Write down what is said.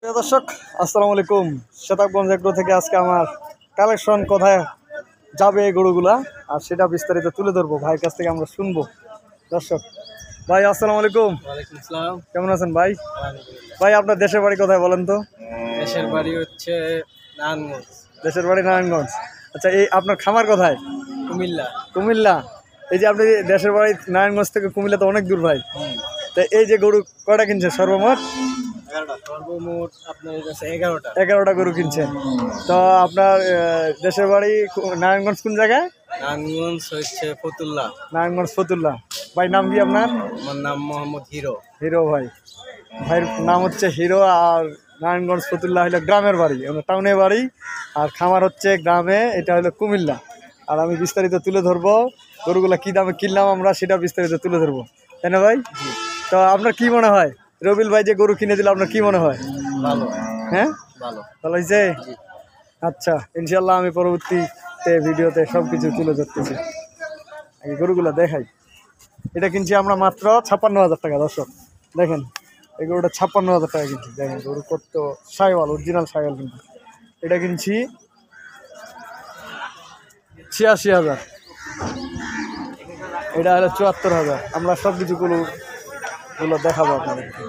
প্রিয় দর্শক আসসালামু আলাইকুম। শতাবগঞ্জ এগ্রো থেকে আজকে আমার কালেকশন কোথায় যাবে এই গরুগুলা আর সেটা বিস্তারিত তুলে ধরবো ভাইয়ের কাছ থেকে আমরা শুনবো। দর্শক ভাই আসসালামু আলাইকুম। ওয়ালাইকুম আসসালাম। কেমন আছেন ভাই? ভাই আপনার দেশের বাড়ি কোথায় বলেন তো? দেশের বাড়ি হচ্ছে নারায়ণগঞ্জ, দেশের বাড়ি নারায়ণগঞ্জ। আচ্ছা, এই আপনার খামার কোথায়? কুমিল্লা। কুমিল্লা। এই যে আপনি দেশের বাড়ি নারায়ণগঞ্জ থেকে কুমিল্লা তো অনেক দূর ভাই। তো এই যে গরু কয়টা কিনছেন সর্বমোট? সর্বমোট আপনার কাছে 11টা। 11টা গরু কিনছেন। তো আপনার দেশের বাড়ি নারায়ণগঞ্জ কোন জায়গায়? নারায়ণগঞ্জ হচ্ছে ফতুল্লা। নারায়ণগঞ্জ ফতুল্লা। ভাই নাম কি আপনার? আমার নাম মোহাম্মদ হিরো। হিরো ভাই। ভাইয়ের নাম হচ্ছে হিরো। আর নারায়ণগঞ্জ ফতুল্লা হলো গ্রামের বাড়ি, টাউনে বাড়ি, আর খামার হচ্ছে গ্রামে, এটা হলো কুমিল্লা। আর আমি বিস্তারিত তুলে ধরবো গরুগুলা কী দামে কিনলাম আমরা, সেটা বিস্তারিত তুলে ধরবো, তাই না ভাই? তো আপনার কি মনে হয় রবিল ভাই যে গরু কিনে দিল, আপনার কি মনে হয়? ভালো। হ্যাঁ, ভালো। ভালো হয়েছে। আচ্ছা, ইনশাল্লাহ আমি পরবর্তীতে ভিডিওতে সব কিছু তুলে ধরতেছি। আগে গরুগুলো দেখাই। এটা কিনছি আমরা মাত্র 56,000 টাকা। দর্শক দেখেন, এই গরুটা 56,000 টাকা কিনছি। দেখেন গরু কত সাইওয়াল, অরিজিনাল সাইওয়াল। কিন্তু এটা কিনছি 86,000। এটা হলো 74,000। আমরা সব কিছু গুলো দেখাবো আপনাদেরকে।